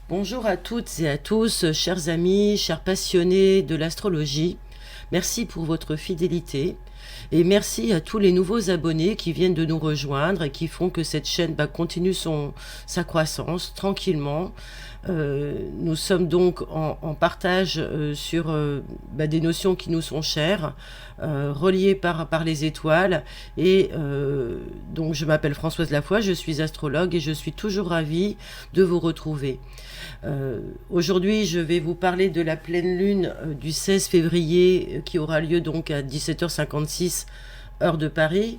Bonjour à toutes et à tous, chers amis, chers passionnés de l'astrologie. Merci pour votre fidélité et merci à tous les nouveaux abonnés qui viennent de nous rejoindre et qui font que cette chaîne continue sa croissance tranquillement. Nous sommes donc en partage sur des notions qui nous sont chères, reliées par les étoiles. Et donc je m'appelle Françoise Lafoy, je suis astrologue et je suis toujours ravie de vous retrouver. Aujourd'hui, je vais vous parler de la pleine lune du 16 février qui aura lieu donc à 17h56 heure de Paris.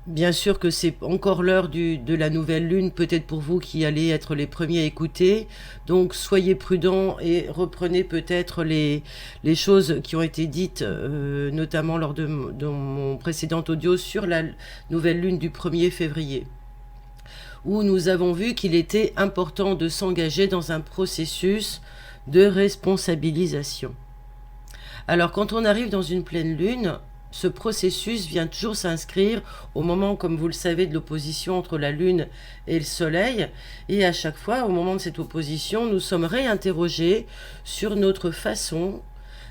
Bien sûr que c'est encore l'heure de la nouvelle lune, peut-être pour vous qui allez être les premiers à écouter. Donc soyez prudents et reprenez peut-être les choses qui ont été dites, notamment lors de mon précédent audio sur la nouvelle lune du 1er février, où nous avons vu qu'il était important de s'engager dans un processus de responsabilisation. Alors quand on arrive dans une pleine lune, ce processus vient toujours s'inscrire au moment, comme vous le savez, de l'opposition entre la Lune et le Soleil. Et à chaque fois, au moment de cette opposition, nous sommes réinterrogés sur notre façon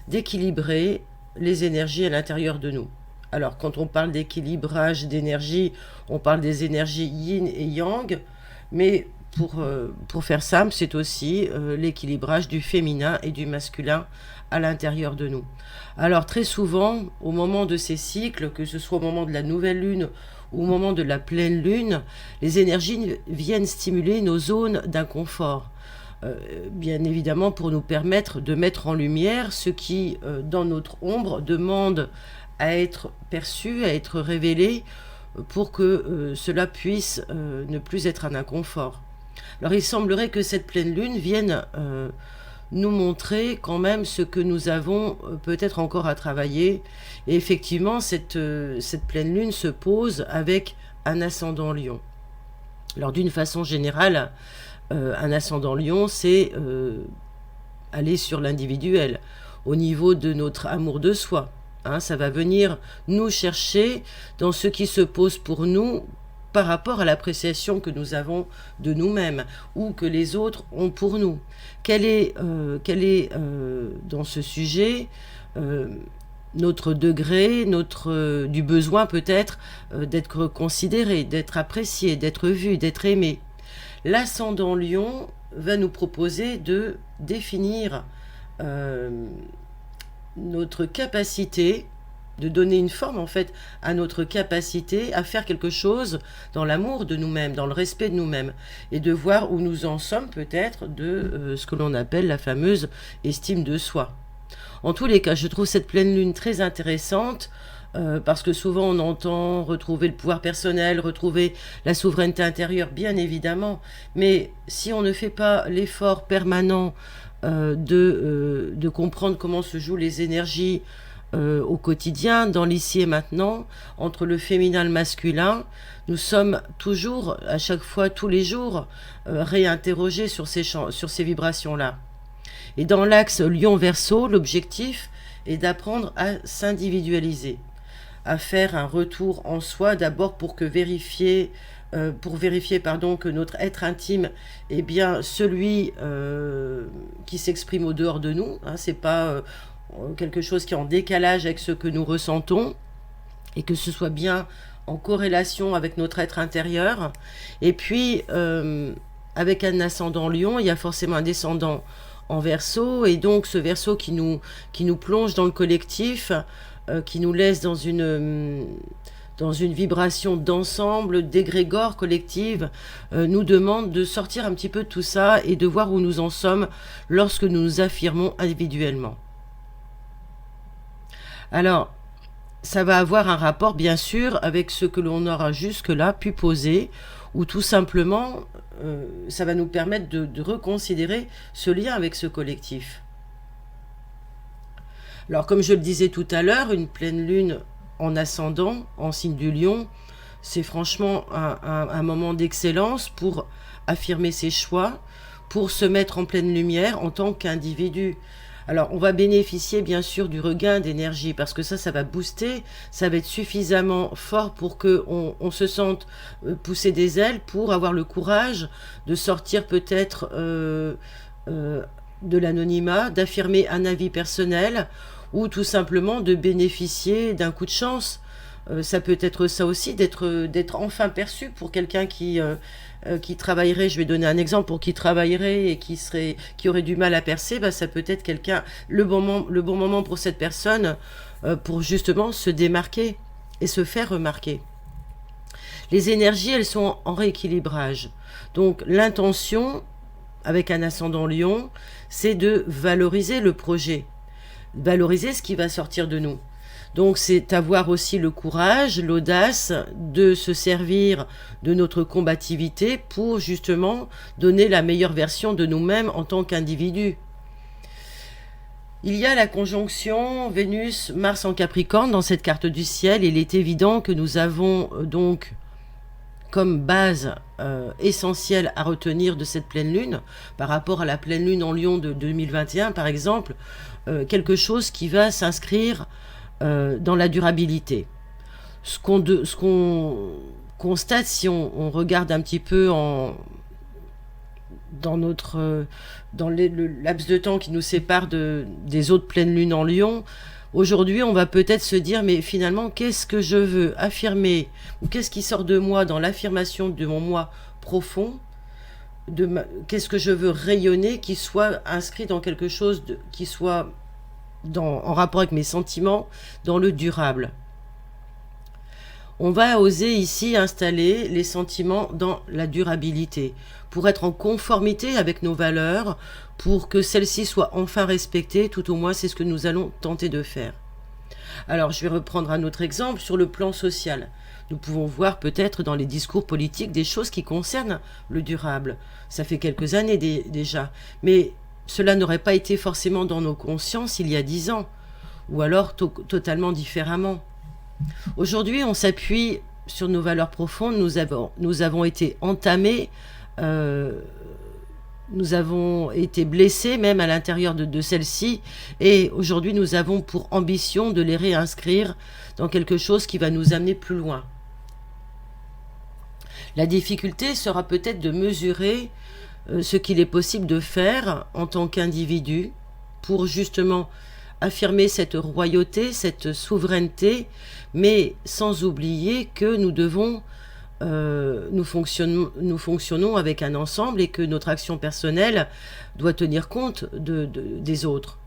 d'équilibrer les énergies à l'intérieur de nous. Alors, quand on parle d'équilibrage d'énergie, on parle des énergies yin et yang, mais pour faire simple, c'est aussi l'équilibrage du féminin et du masculin à l'intérieur de nous. Alors très souvent, au moment de ces cycles, que ce soit au moment de la nouvelle lune ou au moment de la pleine lune, les énergies viennent stimuler nos zones d'inconfort. Bien évidemment pour nous permettre de mettre en lumière ce qui, dans notre ombre, demande à être perçu, à être révélé, pour que cela puisse ne plus être un inconfort. Alors il semblerait que cette pleine lune vienne nous montrer quand même ce que nous avons peut-être encore à travailler. Et effectivement, cette pleine lune se pose avec un ascendant Lion. Alors d'une façon générale, un ascendant Lion, c'est aller sur l'individuel, au niveau de notre amour de soi. Ça va venir nous chercher dans ce qui se pose pour nous par rapport à l'appréciation que nous avons de nous-mêmes ou que les autres ont pour nous. Quel est dans ce sujet notre degré, du besoin peut-être d'être considéré, d'être apprécié, d'être vu, d'être aimé. L'ascendant Lion va nous proposer de définir notre capacité, de donner une forme en fait à notre capacité à faire quelque chose dans l'amour de nous-mêmes, dans le respect de nous-mêmes, et de voir où nous en sommes peut-être de ce que l'on appelle la fameuse estime de soi. En tous les cas, je trouve cette pleine lune très intéressante parce que souvent on entend retrouver le pouvoir personnel, retrouver la souveraineté intérieure, bien évidemment, mais si on ne fait pas l'effort permanent de comprendre comment se jouent les énergies au quotidien, dans l'ici et maintenant, entre le féminin et le masculin, nous sommes toujours, à chaque fois, tous les jours, réinterrogés sur ces vibrations-là. Et dans l'axe Lion-Verseau, l'objectif est d'apprendre à s'individualiser, à faire un retour en soi, d'abord pour vérifier que notre être intime est bien celui qui s'exprime au dehors de nous. C'est pas quelque chose qui est en décalage avec ce que nous ressentons, et que ce soit bien en corrélation avec notre être intérieur. Et puis, avec un ascendant Lion, il y a forcément un descendant en Verseau, et donc ce Verseau qui nous plonge dans le collectif, qui nous laisse dans une vibration d'ensemble, d'égrégore collective, nous demande de sortir un petit peu de tout ça et de voir où nous en sommes lorsque nous nous affirmons individuellement. Alors, ça va avoir un rapport, bien sûr, avec ce que l'on aura jusque-là pu poser, ou tout simplement, ça va nous permettre de reconsidérer ce lien avec ce collectif. Alors, comme je le disais tout à l'heure, une pleine lune en ascendant, en signe du Lion, c'est franchement un moment d'excellence pour affirmer ses choix, pour se mettre en pleine lumière en tant qu'individu. Alors, on va bénéficier bien sûr du regain d'énergie parce que ça va booster, ça va être suffisamment fort pour qu'on se sente pousser des ailes pour avoir le courage de sortir peut-être de l'anonymat, d'affirmer un avis personnel ou tout simplement de bénéficier d'un coup de chance. Ça peut être ça aussi, d'être enfin perçu pour quelqu'un qui travaillerait, je vais donner un exemple, pour qui travaillerait et qui aurait du mal à percer, bah, ça peut être quelqu'un, le bon moment pour cette personne pour justement se démarquer et se faire remarquer. Les énergies, elles sont en rééquilibrage. Donc l'intention, avec un ascendant Lion, c'est de valoriser le projet, valoriser ce qui va sortir de nous. Donc c'est avoir aussi le courage, l'audace de se servir de notre combativité pour justement donner la meilleure version de nous-mêmes en tant qu'individus. Il y a la conjonction Vénus-Mars en Capricorne dans cette carte du ciel. Il est évident que nous avons donc comme base essentielle à retenir de cette pleine lune, par rapport à la pleine lune en Lion de 2021 par exemple, quelque chose qui va s'inscrire dans la durabilité. Ce qu'on constate si on regarde un petit peu dans le laps de temps qui nous sépare des autres pleines lunes en Lion, aujourd'hui on va peut-être se dire mais finalement qu'est-ce que je veux affirmer ou qu'est-ce qui sort de moi dans l'affirmation de mon moi profond, qu'est-ce que je veux rayonner qui soit inscrit dans quelque chose qui soit en rapport avec mes sentiments, dans le durable. On va oser ici installer les sentiments dans la durabilité, pour être en conformité avec nos valeurs, pour que celles-ci soient enfin respectées, tout au moins c'est ce que nous allons tenter de faire. Alors je vais reprendre un autre exemple sur le plan social. Nous pouvons voir peut-être dans les discours politiques des choses qui concernent le durable. Ça fait quelques années déjà, mais cela n'aurait pas été forcément dans nos consciences il y a 10 ans, ou alors totalement différemment. Aujourd'hui, on s'appuie sur nos valeurs profondes, nous avons été entamés, nous avons été blessés même à l'intérieur de celles-ci, et aujourd'hui nous avons pour ambition de les réinscrire dans quelque chose qui va nous amener plus loin. La difficulté sera peut-être de mesurer ce qu'il est possible de faire en tant qu'individu pour justement affirmer cette royauté, cette souveraineté, mais sans oublier que nous devons, nous fonctionnons avec un ensemble et que notre action personnelle doit tenir compte des autres.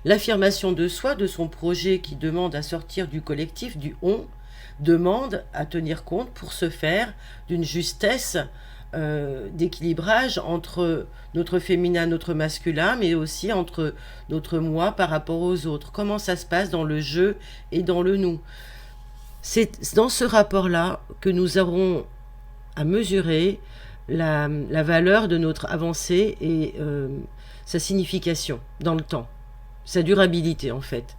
L'affirmation de soi, de son projet qui demande à sortir du collectif, du on, demande à tenir compte pour ce faire d'une justesse d'équilibrage entre notre féminin, notre masculin, mais aussi entre notre moi par rapport aux autres. Comment ça se passe dans le je et dans le nous. C'est dans ce rapport-là que nous aurons à mesurer la valeur de notre avancée et sa signification dans le temps, sa durabilité en fait.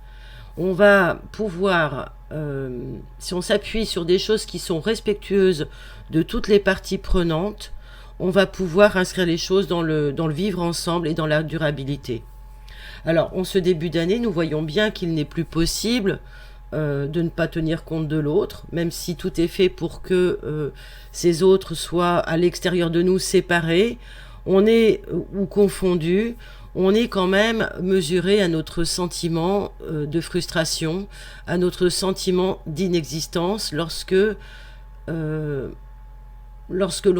On va pouvoir, si on s'appuie sur des choses qui sont respectueuses de toutes les parties prenantes, on va pouvoir inscrire les choses dans le vivre ensemble et dans la durabilité. Alors, en ce début d'année, nous voyons bien qu'il n'est plus possible de ne pas tenir compte de l'autre, même si tout est fait pour que ces autres soient à l'extérieur de nous, séparés, on est ou confondus, on est quand même mesuré à notre sentiment de frustration, à notre sentiment d'inexistence lorsque l'on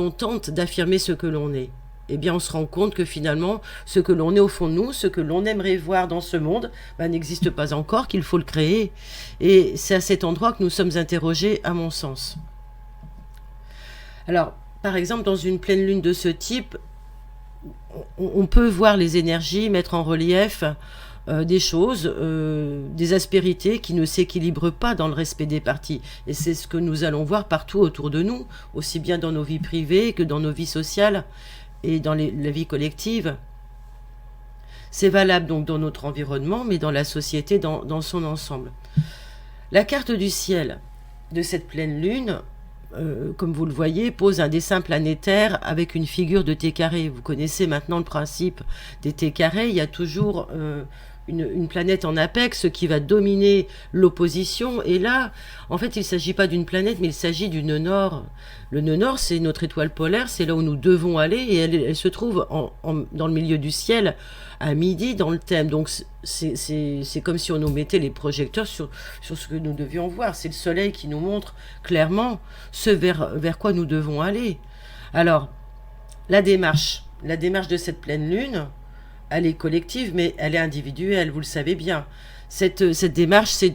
tente d'affirmer ce que l'on est. Eh bien, on se rend compte que finalement, ce que l'on est au fond de nous, ce que l'on aimerait voir dans ce monde, n'existe pas encore, qu'il faut le créer. Et c'est à cet endroit que nous sommes interrogés, à mon sens. Alors, par exemple, dans une pleine lune de ce type, on peut voir les énergies mettre en relief des choses, des aspérités qui ne s'équilibrent pas dans le respect des parties. Et c'est ce que nous allons voir partout autour de nous, aussi bien dans nos vies privées que dans nos vies sociales et dans la vie collective. C'est valable donc dans notre environnement, mais dans la société dans son ensemble. La carte du ciel de cette pleine lune comme vous le voyez, pose un dessin planétaire avec une figure de T carré. Vous connaissez maintenant le principe des T carrés. Il y a toujours une planète en apex qui va dominer l'opposition. Et là, en fait, il ne s'agit pas d'une planète, mais il s'agit du nœud nord. Le nœud nord, c'est notre étoile polaire, c'est là où nous devons aller, et elle se trouve dans le milieu du ciel, à midi, dans le thème. Donc, c'est comme si on nous mettait les projecteurs sur ce que nous devions voir. C'est le soleil qui nous montre clairement ce vers quoi nous devons aller. Alors, la démarche de cette pleine lune, elle est collective, mais elle est individuelle, vous le savez bien. Cette démarche, c'est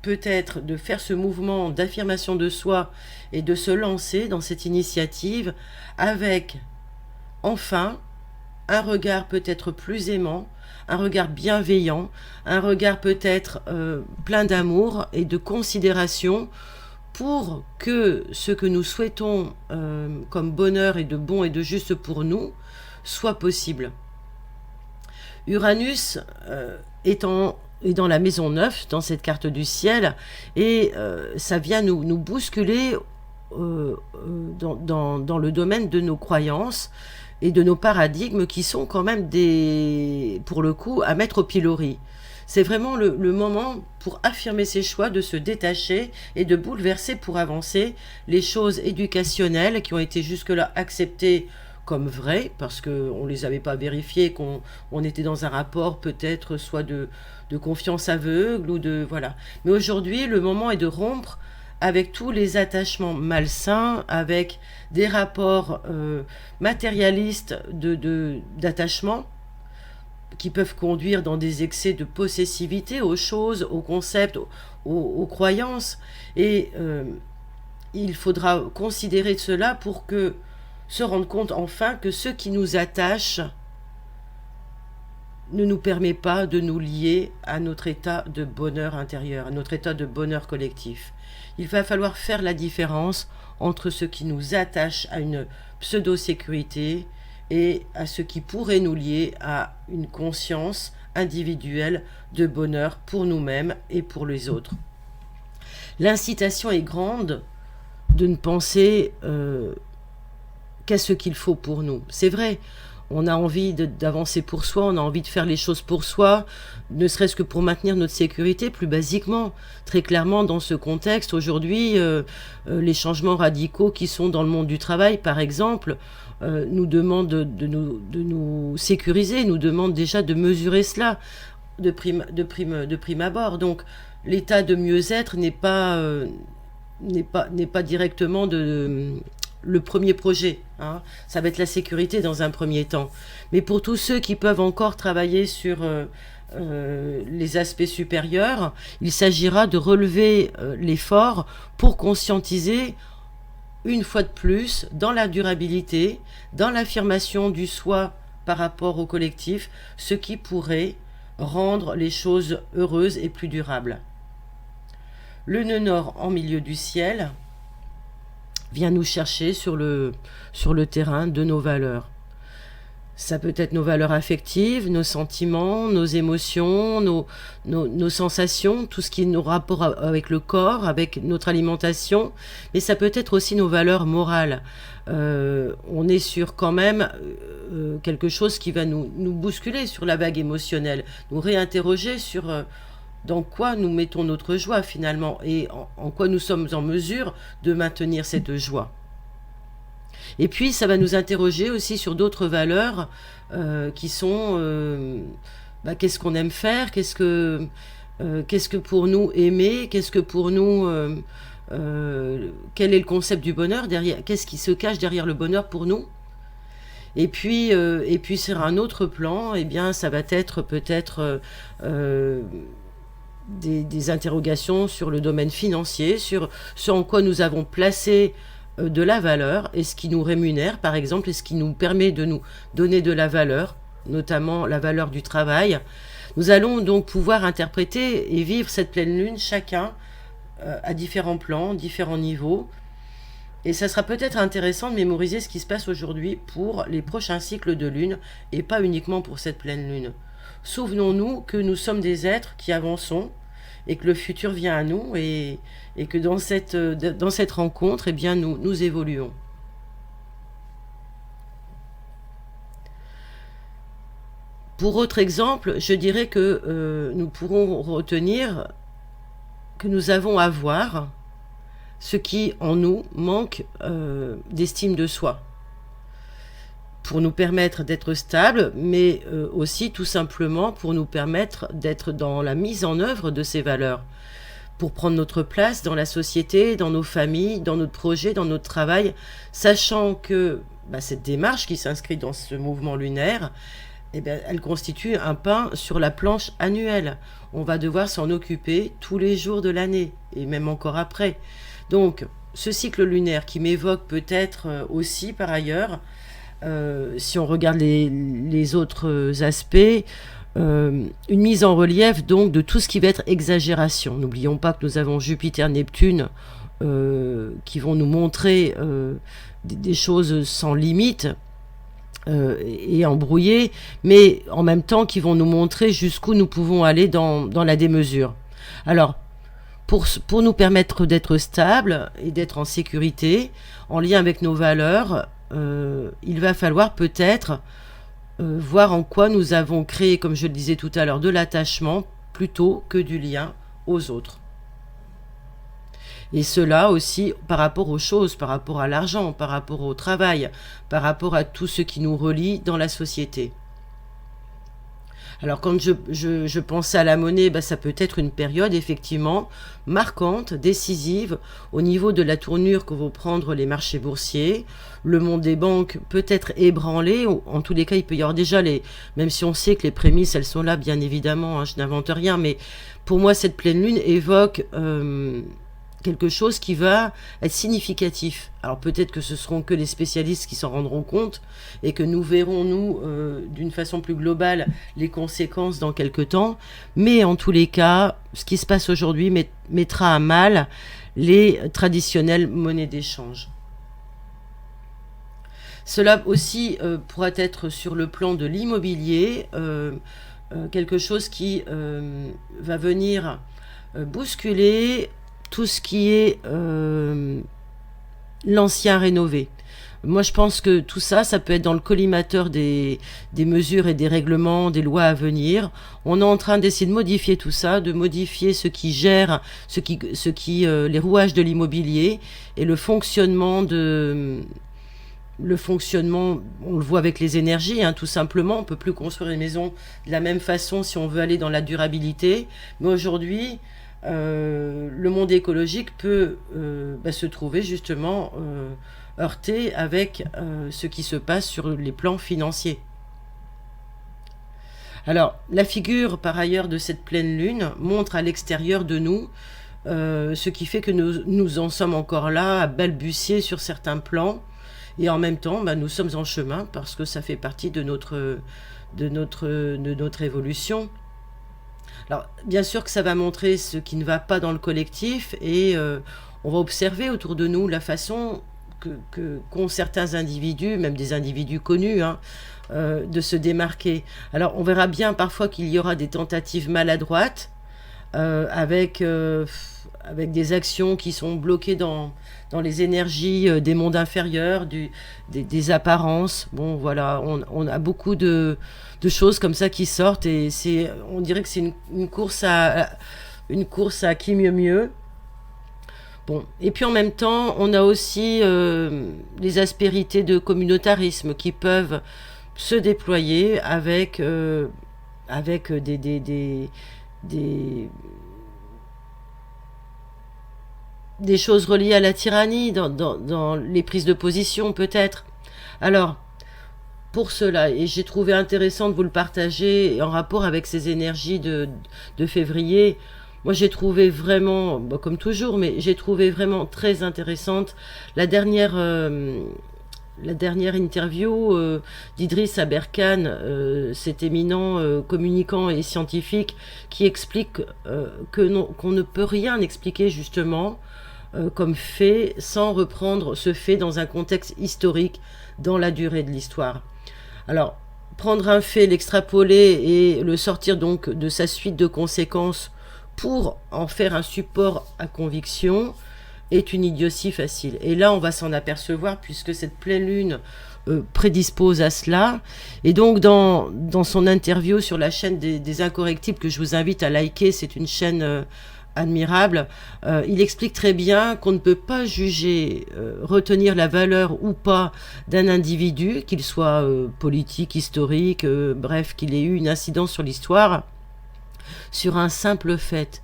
peut-être de faire ce mouvement d'affirmation de soi et de se lancer dans cette initiative avec, enfin, un regard peut-être plus aimant, un regard bienveillant, un regard peut-être plein d'amour et de considération pour que ce que nous souhaitons comme bonheur et de bon et de juste pour nous soit possible. Uranus est dans la maison 9, dans cette carte du ciel, et ça vient nous bousculer dans le domaine de nos croyances et de nos paradigmes qui sont quand même pour le coup, à mettre au pilori. C'est vraiment le moment pour affirmer ses choix, de se détacher et de bouleverser pour avancer les choses éducationnelles qui ont été jusque-là acceptées comme vraies, parce qu'on ne les avait pas vérifiées, qu'on était dans un rapport peut-être soit de confiance aveugle ou de... Voilà. Mais aujourd'hui, le moment est de rompre avec tous les attachements malsains, avec des rapports matérialistes d'attachement qui peuvent conduire dans des excès de possessivité aux choses, aux concepts, aux croyances. Et il faudra considérer cela pour se rendre compte enfin que ce qui nous attache ne nous permet pas de nous lier à notre état de bonheur intérieur, à notre état de bonheur collectif. Il va falloir faire la différence entre ce qui nous attache à une pseudo-sécurité et à ce qui pourrait nous lier à une conscience individuelle de bonheur pour nous-mêmes et pour les autres. L'incitation est grande de ne penser qu'à ce qu'il faut pour nous. C'est vrai, on a envie d'avancer pour soi, on a envie de faire les choses pour soi, ne serait-ce que pour maintenir notre sécurité, plus basiquement. Très clairement, dans ce contexte, aujourd'hui, les changements radicaux qui sont dans le monde du travail, par exemple, nous demandent de nous sécuriser, nous demandent déjà de mesurer cela de prime abord. Donc, l'état de mieux-être n'est pas directement le premier projet, hein. Ça va être la sécurité dans un premier temps. Mais pour tous ceux qui peuvent encore travailler sur les aspects supérieurs, il s'agira de relever l'effort pour conscientiser une fois de plus dans la durabilité, dans l'affirmation du soi par rapport au collectif, ce qui pourrait rendre les choses heureuses et plus durables. Le nœud nord en milieu du ciel vient nous chercher sur le terrain de nos valeurs. Ça peut être nos valeurs affectives, nos sentiments, nos émotions, nos sensations, tout ce qui est nos rapports avec le corps, avec notre alimentation, mais ça peut être aussi nos valeurs morales. On est sur quand même quelque chose qui va nous bousculer sur la vague émotionnelle, nous réinterroger sur dans quoi nous mettons notre joie finalement et en quoi nous sommes en mesure de maintenir cette joie. Et puis ça va nous interroger aussi sur d'autres valeurs qui sont qu'est-ce qu'on aime faire, qu'est-ce que pour nous aimer, qu'est-ce que pour nous quel est le concept du bonheur derrière, qu'est-ce qui se cache derrière le bonheur pour nous. Et puis sur un autre plan, eh bien ça va être peut-être des interrogations sur le domaine financier, sur ce en quoi nous avons placé de la valeur et ce qui nous rémunère par exemple et ce qui nous permet de nous donner de la valeur, notamment la valeur du travail. Nous allons donc pouvoir interpréter et vivre cette pleine lune chacun à différents plans, différents niveaux. Et ça sera peut-être intéressant de mémoriser ce qui se passe aujourd'hui pour les prochains cycles de lune et pas uniquement pour cette pleine lune. Souvenons-nous que nous sommes des êtres qui avançons et que le futur vient à nous et que dans cette rencontre, eh bien, nous évoluons. Pour autre exemple, je dirais que nous pourrons retenir que nous avons à voir ce qui en nous manque d'estime de soi, pour nous permettre d'être stables, mais aussi tout simplement pour nous permettre d'être dans la mise en œuvre de ces valeurs, pour prendre notre place dans la société, dans nos familles, dans notre projet, dans notre travail, sachant que cette démarche qui s'inscrit dans ce mouvement lunaire, eh bien, elle constitue un pain sur la planche annuelle. On va devoir s'en occuper tous les jours de l'année, et même encore après. Donc, ce cycle lunaire qui m'évoque peut-être aussi par ailleurs, si on regarde les autres aspects, une mise en relief donc de tout ce qui va être exagération. N'oublions pas que nous avons Jupiter, Neptune qui vont nous montrer des choses sans limite et embrouillées, mais en même temps qui vont nous montrer jusqu'où nous pouvons aller dans la démesure. Alors, pour nous permettre d'être stables et d'être en sécurité, en lien avec nos valeurs, il va falloir peut-être voir en quoi nous avons créé, comme je le disais tout à l'heure, de l'attachement plutôt que du lien aux autres. Et cela aussi par rapport aux choses, par rapport à l'argent, par rapport au travail, par rapport à tout ce qui nous relie dans la société. Alors quand je pensais à la monnaie, ça peut être une période effectivement marquante, décisive au niveau de la tournure que vont prendre les marchés boursiers. Le monde des banques peut être ébranlé. En tous les cas, il peut y avoir déjà même si on sait que les prémices, elles sont là, bien évidemment, je n'invente rien, mais pour moi, cette pleine lune évoque quelque chose qui va être significatif. Alors peut-être que ce seront que les spécialistes qui s'en rendront compte et que nous verrons, nous, d'une façon plus globale, les conséquences dans quelques temps. Mais en tous les cas, ce qui se passe aujourd'hui mettra à mal les traditionnelles monnaies d'échange. Cela aussi pourra être sur le plan de l'immobilier, quelque chose qui va venir bousculer tout ce qui est l'ancien rénové. Moi, je pense que tout ça, ça peut être dans le collimateur des mesures et des règlements, des lois à venir. On est en train d'essayer de modifier tout ça, de modifier ce qui gère, les rouages de l'immobilier et le fonctionnement, on le voit avec les énergies, tout simplement. On ne peut plus construire les maisons de la même façon si on veut aller dans la durabilité. Mais aujourd'hui, le monde écologique peut se trouver justement heurté avec ce qui se passe sur les plans financiers. Alors, la figure par ailleurs de cette pleine lune montre à l'extérieur de nous ce qui fait que nous en sommes encore là à balbutier sur certains plans et en même temps nous sommes en chemin parce que ça fait partie de notre évolution. Alors, bien sûr que ça va montrer ce qui ne va pas dans le collectif et on va observer autour de nous la façon qu'ont certains individus, même des individus connus, de se démarquer. Alors, on verra bien parfois qu'il y aura des tentatives maladroites avec des actions qui sont bloquées dans les énergies des mondes inférieurs, des apparences. Bon, voilà, on a beaucoup de choses comme ça qui sortent et on dirait que c'est une course à qui mieux. Bon, et puis en même temps, on a aussi les aspérités de communautarisme qui peuvent se déployer avec des choses reliées à la tyrannie dans les prises de position peut-être. Alors, pour cela, et j'ai trouvé intéressant de vous le partager en rapport avec ces énergies de février, moi j'ai trouvé vraiment, comme toujours, mais j'ai trouvé vraiment très intéressante la dernière interview d'Idriss Aberkan, cet éminent communicant et scientifique qui explique qu'on ne peut rien expliquer justement comme fait sans reprendre ce fait dans un contexte historique dans la durée de l'histoire. Alors, prendre un fait, l'extrapoler et le sortir donc de sa suite de conséquences pour en faire un support à conviction est une idiotie facile. Et là, on va s'en apercevoir puisque cette pleine lune prédispose à cela. Et donc, dans son interview sur la chaîne des Incorrectibles, que je vous invite à liker, c'est une chaîne admirable, il explique très bien qu'on ne peut pas juger, retenir la valeur ou pas d'un individu, qu'il soit politique, historique, bref, qu'il ait eu une incidence sur l'histoire, sur un simple fait.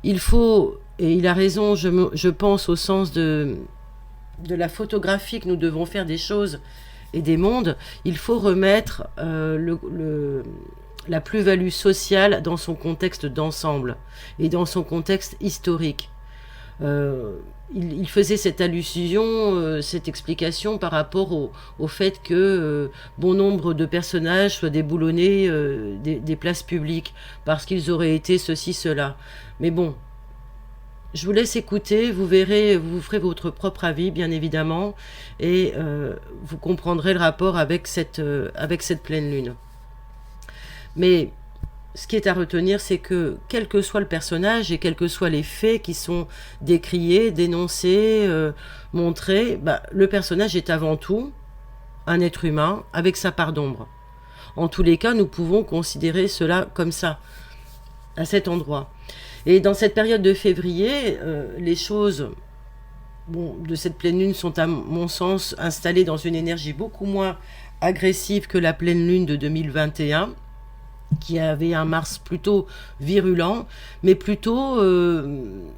Il faut, et il a raison, je pense, au sens de la photographie que nous devons faire des choses et des mondes, il faut remettre la plus-value sociale dans son contexte d'ensemble et dans son contexte historique. Il faisait cette allusion, cette explication par rapport au fait que bon nombre de personnages soient déboulonnés des places publiques parce qu'ils auraient été ceci, cela. Mais bon, je vous laisse écouter, vous verrez, vous ferez votre propre avis, bien évidemment, et vous comprendrez le rapport avec cette pleine lune. Mais ce qui est à retenir, c'est que quel que soit le personnage et quels que soient les faits qui sont décriés, dénoncés, montrés, le personnage est avant tout un être humain avec sa part d'ombre. En tous les cas, nous pouvons considérer cela comme ça, à cet endroit. Et dans cette période de février, les choses de cette pleine lune sont, à mon sens, installées dans une énergie beaucoup moins agressive que la pleine lune de 2021, qui avait un Mars plutôt virulent, mais plutôt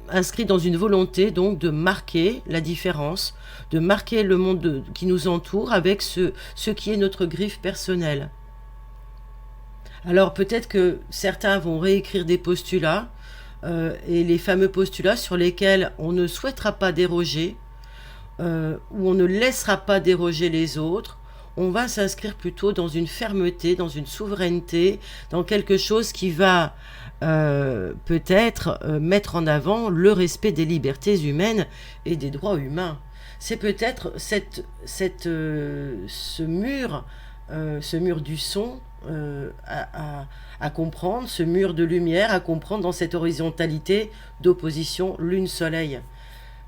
inscrit dans une volonté donc de marquer la différence, de marquer le monde qui nous entoure avec ce qui est notre griffe personnelle. Alors peut-être que certains vont réécrire des postulats, et les fameux postulats sur lesquels on ne souhaitera pas déroger, où on ne laissera pas déroger les autres, on va s'inscrire plutôt dans une fermeté, dans une souveraineté, dans quelque chose qui va peut-être mettre en avant le respect des libertés humaines et des droits humains. C'est peut-être ce mur du son à comprendre, ce mur de lumière à comprendre dans cette horizontalité d'opposition lune-soleil.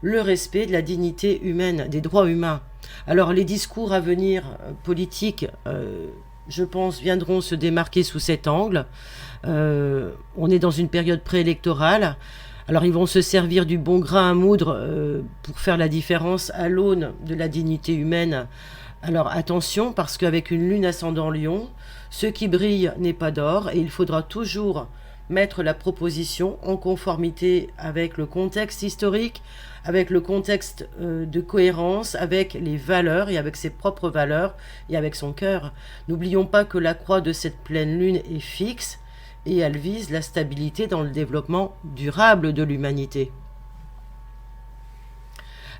Le respect de la dignité humaine, des droits humains. Alors les discours à venir politiques, je pense, viendront se démarquer sous cet angle. On est dans une période préélectorale. Alors ils vont se servir du bon grain à moudre pour faire la différence à l'aune de la dignité humaine. Alors attention, parce qu'avec une lune ascendant Lion, ce qui brille n'est pas d'or et il faudra toujours mettre la proposition en conformité avec le contexte historique, avec le contexte de cohérence, avec les valeurs et avec ses propres valeurs et avec son cœur. N'oublions pas que la croix de cette pleine lune est fixe et elle vise la stabilité dans le développement durable de l'humanité.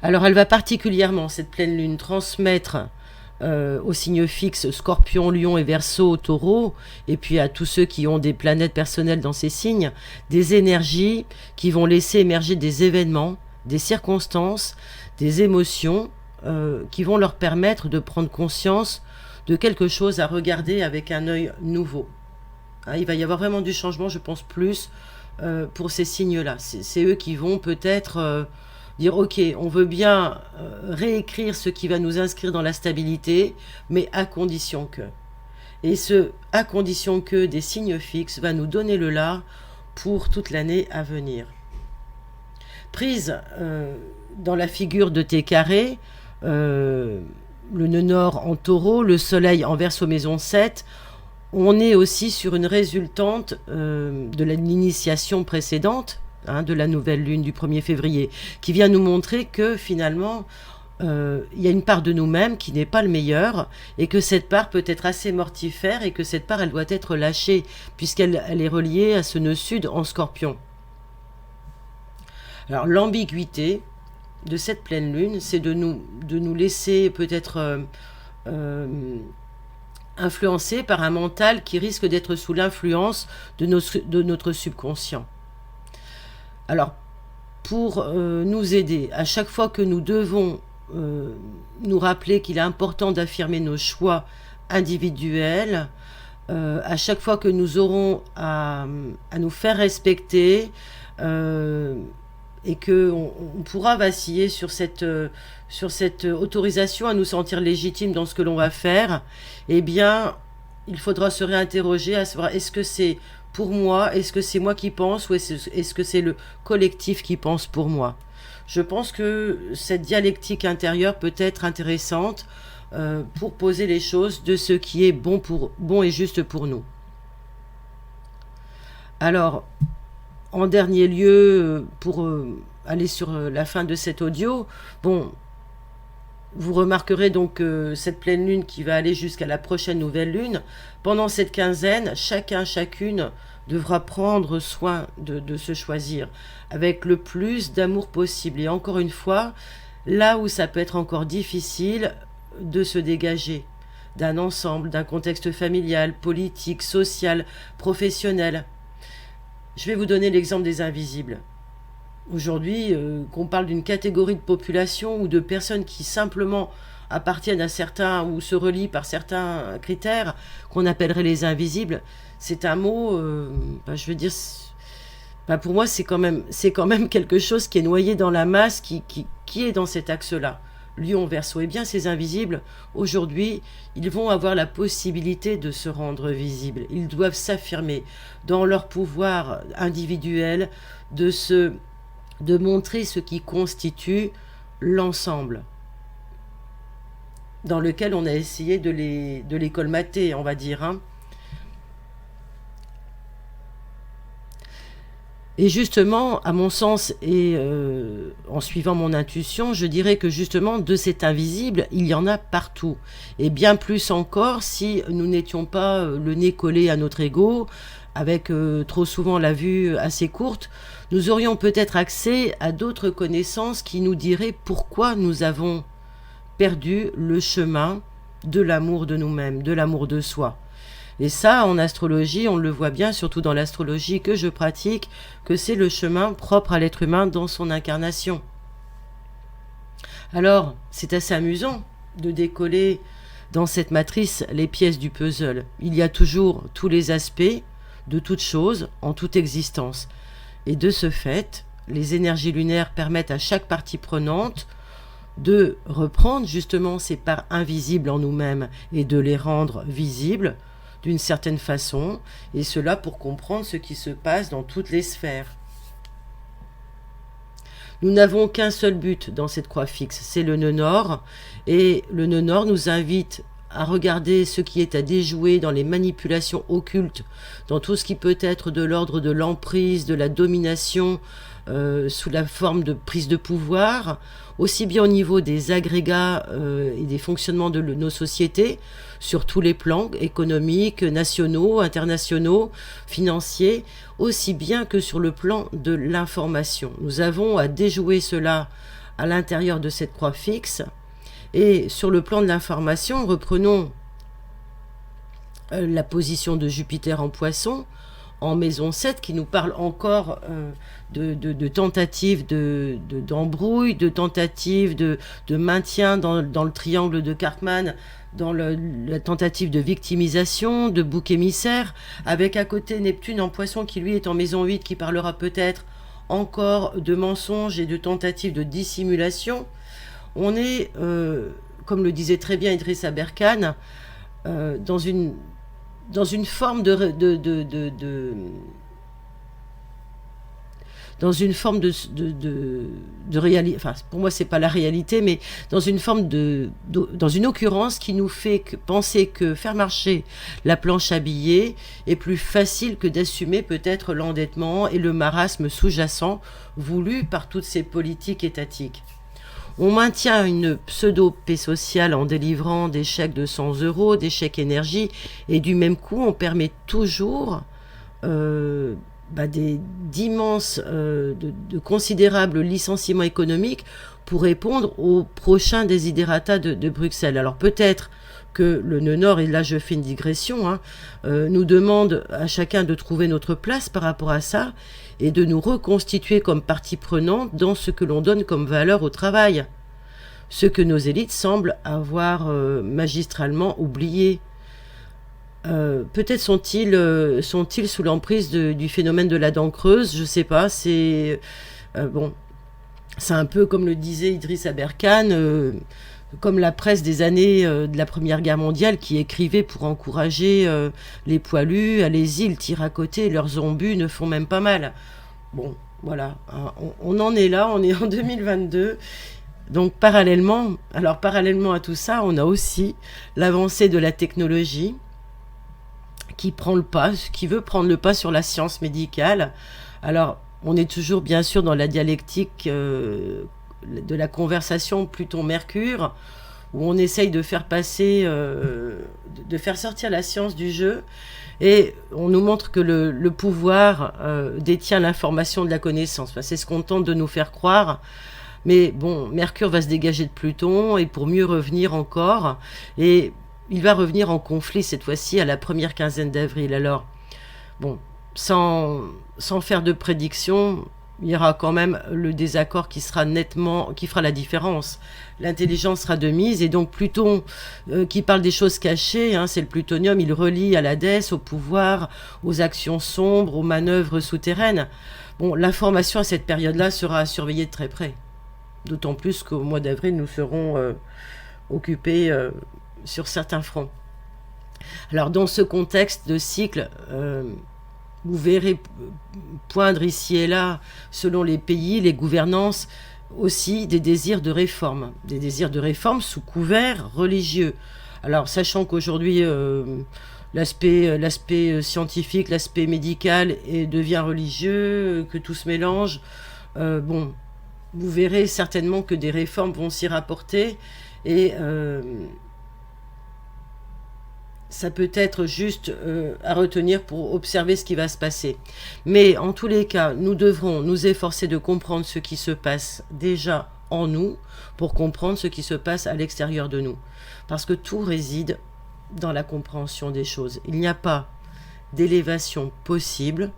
Alors elle va particulièrement, cette pleine lune, transmettre aux signes fixes Scorpion, Lion et Verseau, Taureau, et puis à tous ceux qui ont des planètes personnelles dans ces signes, des énergies qui vont laisser émerger des événements, des circonstances, des émotions qui vont leur permettre de prendre conscience de quelque chose à regarder avec un œil nouveau. Il va y avoir vraiment du changement, je pense, plus pour ces signes-là. C'est eux qui vont peut-être dire ok, on veut bien réécrire ce qui va nous inscrire dans la stabilité, mais à condition que. Et ce à condition que des signes fixes va nous donner le là pour toute l'année à venir. Prise dans la figure de T carré, le nœud nord en Taureau, le soleil en Verseau maison 7, on est aussi sur une résultante de l'initiation précédente, de la nouvelle lune du 1er février, qui vient nous montrer que finalement, il y a une part de nous-mêmes qui n'est pas le meilleur, et que cette part peut être assez mortifère, et que cette part, elle doit être lâchée, puisqu'elle est reliée à ce nœud sud en Scorpion. Alors l'ambiguïté de cette pleine lune, c'est de nous laisser peut-être influencer par un mental qui risque d'être sous l'influence de notre subconscient. Alors, pour nous aider, à chaque fois que nous devons nous rappeler qu'il est important d'affirmer nos choix individuels, à chaque fois que nous aurons à nous faire respecter, et qu'on pourra vaciller sur cette autorisation à nous sentir légitimes dans ce que l'on va faire, eh bien, il faudra se réinterroger à savoir est-ce que c'est pour moi, est-ce que c'est moi qui pense ou est-ce que c'est le collectif qui pense pour moi. Je pense que cette dialectique intérieure peut être intéressante pour poser les choses de ce qui est bon et juste pour nous. Alors, en dernier lieu, pour aller sur la fin de cet audio, bon, vous remarquerez donc cette pleine lune qui va aller jusqu'à la prochaine nouvelle lune. Pendant cette quinzaine, chacune devra prendre soin de se choisir avec le plus d'amour possible. Et encore une fois, là où ça peut être encore difficile, de se dégager d'un ensemble, d'un contexte familial, politique, social, professionnel. Je vais vous donner l'exemple des invisibles. Aujourd'hui, qu'on parle d'une catégorie de population ou de personnes qui simplement appartiennent à certains ou se relient par certains critères qu'on appellerait les invisibles, c'est un mot, je veux dire, pour moi c'est quand même quelque chose qui est noyé dans la masse, qui est dans cet axe-là. Lion, Verseau, eh bien ces invisibles, aujourd'hui, ils vont avoir la possibilité de se rendre visibles. Ils doivent s'affirmer dans leur pouvoir individuel, de montrer ce qui constitue l'ensemble dans lequel on a essayé de les colmater, on va dire. Hein. Et justement, à mon sens, et en suivant mon intuition, je dirais que justement, de cet invisible, il y en a partout. Et bien plus encore si nous n'étions pas le nez collé à notre ego, avec trop souvent la vue assez courte, nous aurions peut-être accès à d'autres connaissances qui nous diraient pourquoi nous avons perdu le chemin de l'amour de nous-mêmes, de l'amour de soi. Et ça, en astrologie, on le voit bien, surtout dans l'astrologie que je pratique, que c'est le chemin propre à l'être humain dans son incarnation. Alors, c'est assez amusant de décoller dans cette matrice les pièces du puzzle. Il y a toujours tous les aspects de toute chose en toute existence. Et de ce fait, les énergies lunaires permettent à chaque partie prenante de reprendre justement ces parts invisibles en nous-mêmes et de les rendre visibles d'une certaine façon, et cela pour comprendre ce qui se passe dans toutes les sphères. Nous n'avons qu'un seul but dans cette croix fixe, c'est le nœud nord, et le nœud nord nous invite à regarder ce qui est à déjouer dans les manipulations occultes, dans tout ce qui peut être de l'ordre de l'emprise, de la domination, sous la forme de prise de pouvoir, aussi bien au niveau des agrégats et des fonctionnements de nos sociétés, sur tous les plans économiques, nationaux, internationaux, financiers, aussi bien que sur le plan de l'information. Nous avons à déjouer cela à l'intérieur de cette croix fixe. Et sur le plan de l'information, reprenons la position de Jupiter en Poisson, en maison 7, qui nous parle encore de tentatives d'embrouille, de tentatives de maintien dans le triangle de Cartman, dans la tentative de victimisation, de bouc émissaire, avec à côté Neptune en Poisson qui lui est en maison 8, qui parlera peut-être encore de mensonges et de tentatives de dissimulation. On est, comme le disait très bien Idriss Aberkane, dans une forme de réalité, enfin pour moi c'est pas la réalité, mais dans une forme dans une occurrence qui nous fait penser que faire marcher la planche à billets est plus facile que d'assumer peut-être l'endettement et le marasme sous-jacent voulu par toutes ces politiques étatiques. On maintient une pseudo-paix sociale en délivrant des chèques de 100 €, des chèques énergie, et du même coup, on permet toujours d'immenses, de considérables licenciements économiques pour répondre aux prochains desiderata de Bruxelles. Alors peut-être que le nœud nord, et là je fais une digression, nous demande à chacun de trouver notre place par rapport à ça, et de nous reconstituer comme partie prenante dans ce que l'on donne comme valeur au travail. Ce que nos élites semblent avoir magistralement oublié. Peut-être sont-ils sous l'emprise du phénomène de la dent creuse, je sais pas, bon, c'est un peu comme le disait Idriss Aberkane, comme la presse des années de la Première Guerre mondiale qui écrivait pour encourager les poilus, allez-y, ils tirent à côté, leurs obus ne font même pas mal. Bon, voilà, hein, on en est là, on est en 2022. Donc parallèlement à tout ça, on a aussi l'avancée de la technologie qui prend le pas, qui veut prendre le pas sur la science médicale. Alors, on est toujours bien sûr dans la dialectique de la conversation Pluton-Mercure, où on essaye de faire passer, de faire sortir la science du jeu, et on nous montre que le pouvoir détient l'information de la connaissance. Enfin, c'est ce qu'on tente de nous faire croire. Mais bon, Mercure va se dégager de Pluton, et pour mieux revenir encore, et il va revenir en conflit cette fois-ci à la première quinzaine d'avril. Alors, bon, sans faire de prédiction, il y aura quand même le désaccord qui fera la différence. L'intelligence sera de mise, et donc Pluton, qui parle des choses cachées, hein, c'est le plutonium, il relie à l'Hadès, au pouvoir, aux actions sombres, aux manœuvres souterraines. Bon, l'information à cette période-là sera à surveiller de très près. D'autant plus qu'au mois d'avril, nous serons occupés sur certains fronts. Alors, dans ce contexte de cycle, vous verrez poindre ici et là, selon les pays, les gouvernances, aussi des désirs de réforme sous couvert religieux. Alors, sachant qu'aujourd'hui, l'aspect scientifique, l'aspect médical devient religieux, que tout se mélange, bon, vous verrez certainement que des réformes vont s'y rapporter, et ça peut être juste à retenir pour observer ce qui va se passer. Mais en tous les cas, nous devrons nous efforcer de comprendre ce qui se passe déjà en nous pour comprendre ce qui se passe à l'extérieur de nous. Parce que tout réside dans la compréhension des choses. Il n'y a pas d'élévation possible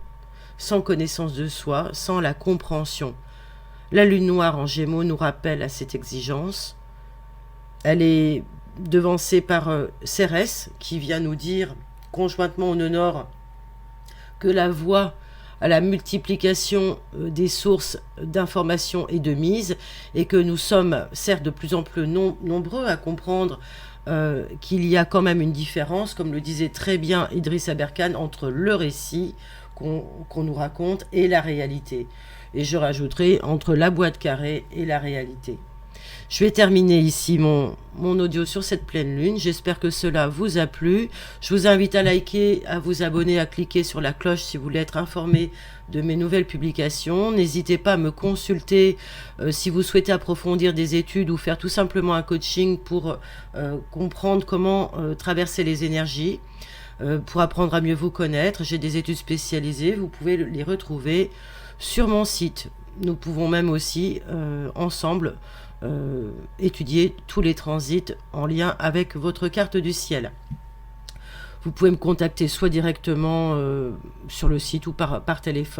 sans connaissance de soi, sans la compréhension. La lune noire en Gémeaux nous rappelle à cette exigence. Elle est devancée par Cérès, qui vient nous dire, conjointement au nœud nord, que la voie à la multiplication des sources d'information est de mise, et que nous sommes certes de plus en plus nombreux à comprendre qu'il y a quand même une différence, comme le disait très bien Idriss Aberkane, entre le récit qu'on nous raconte et la réalité. Et je rajouterai entre la boîte carrée et la réalité. Je vais terminer ici mon audio sur cette pleine lune. J'espère que cela vous a plu. Je vous invite à liker, à vous abonner, à cliquer sur la cloche si vous voulez être informé de mes nouvelles publications. N'hésitez pas à me consulter si vous souhaitez approfondir des études ou faire tout simplement un coaching pour comprendre comment traverser les énergies, pour apprendre à mieux vous connaître. J'ai des études spécialisées, vous pouvez les retrouver sur mon site. Nous pouvons même aussi ensemble étudier tous les transits en lien avec votre carte du ciel. Vous pouvez me contacter soit directement sur le site ou par téléphone.